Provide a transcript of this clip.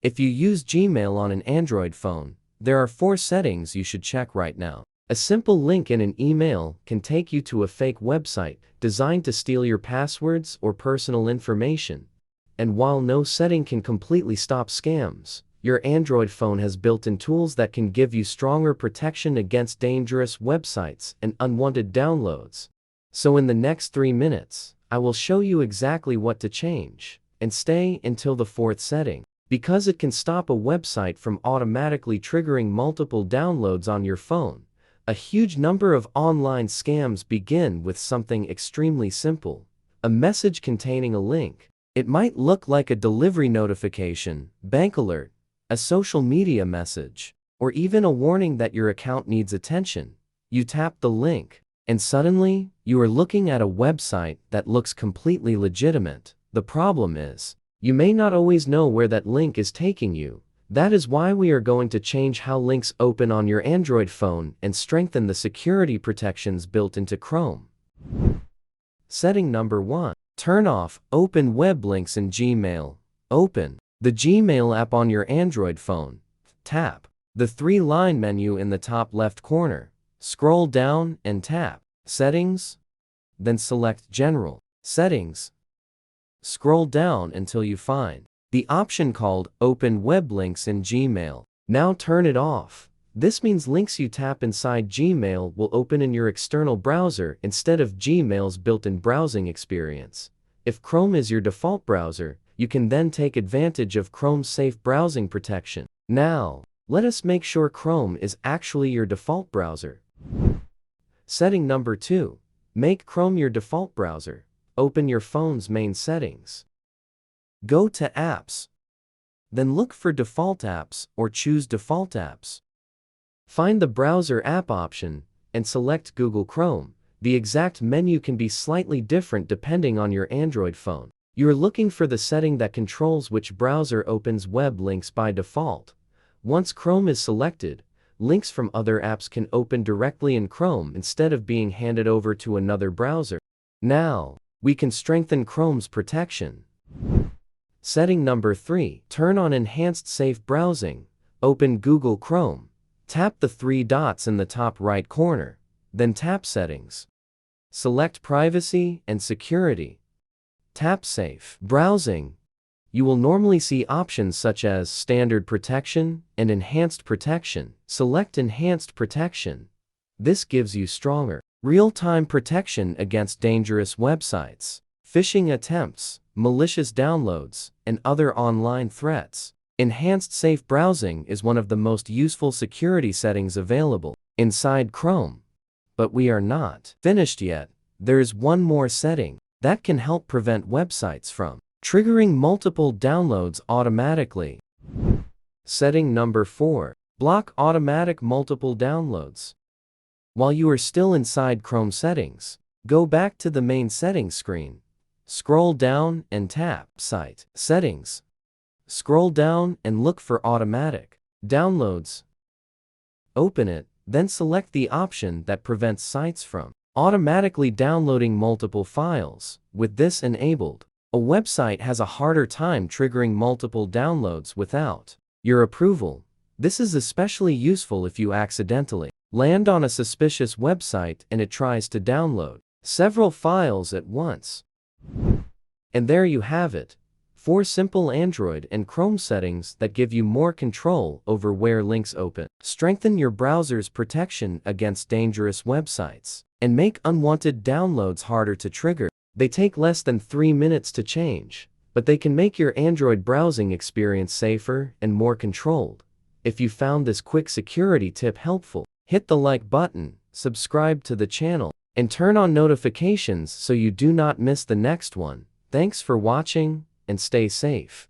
If you use Gmail on an Android phone, there are 4 settings you should check right now. A simple link in an email can take you to a fake website designed to steal your passwords or personal information. And while no setting can completely stop scams, your Android phone has built-in tools that can give you stronger protection against dangerous websites and unwanted downloads. So in the next 3 minutes, I will show you exactly what to change, and stay until the 4th setting, because it can stop a website from automatically triggering multiple downloads on your phone. A huge number of online scams begin with something extremely simple: a message containing a link. It might look like a delivery notification, bank alert, a social media message, or even a warning that your account needs attention. You tap the link, and suddenly, you are looking at a website that looks completely legitimate. The problem is, you may not always know where that link is taking you. That is why we are going to change how links open on your Android phone and strengthen the security protections built into Chrome. Setting number 1. Turn off open web links in Gmail. Open the Gmail app on your Android phone. Tap the 3-line menu in the top left corner. Scroll down and tap Settings. Then select General Settings. Scroll down until you find the option called Open Web Links in Gmail. Now turn it off. This means links you tap inside Gmail will open in your external browser instead of Gmail's built-in browsing experience. If Chrome is your default browser, you can then take advantage of Chrome's safe browsing protection. Now, let us make sure Chrome is actually your default browser. Setting number 2. Make Chrome your default browser. Open your phone's main settings. Go to Apps. Then look for Default Apps or choose Default Apps. Find the Browser App option and select Google Chrome. The exact menu can be slightly different depending on your Android phone. You are looking for the setting that controls which browser opens web links by default. Once Chrome is selected, links from other apps can open directly in Chrome instead of being handed over to another browser. Now, we can strengthen Chrome's protection. Setting number 3. Turn on Enhanced Safe Browsing. Open Google Chrome. Tap the 3 dots in the top right corner. Then tap Settings. Select Privacy and Security. Tap Safe Browsing. You will normally see options such as Standard Protection and Enhanced Protection. Select Enhanced Protection. This gives you stronger, real-time protection against dangerous websites, phishing attempts, malicious downloads, and other online threats. Enhanced Safe Browsing is one of the most useful security settings available inside Chrome. But we are not finished yet. There is one more setting that can help prevent websites from triggering multiple downloads automatically. Setting number 4. Block automatic multiple downloads. While you are still inside Chrome settings, go back to the main settings screen. Scroll down and tap Site Settings. Scroll down and look for Automatic Downloads. Open it, then select the option that prevents sites from automatically downloading multiple files. With this enabled, a website has a harder time triggering multiple downloads without your approval. This is especially useful if you accidentally land on a suspicious website and it tries to download several files at once. And there you have it. 4 simple Android and Chrome settings that give you more control over where links open, strengthen your browser's protection against dangerous websites, and make unwanted downloads harder to trigger. They take less than 3 minutes to change, but they can make your Android browsing experience safer and more controlled. If you found this quick security tip helpful, hit the like button, subscribe to the channel, and turn on notifications so you do not miss the next one. Thanks for watching, and stay safe.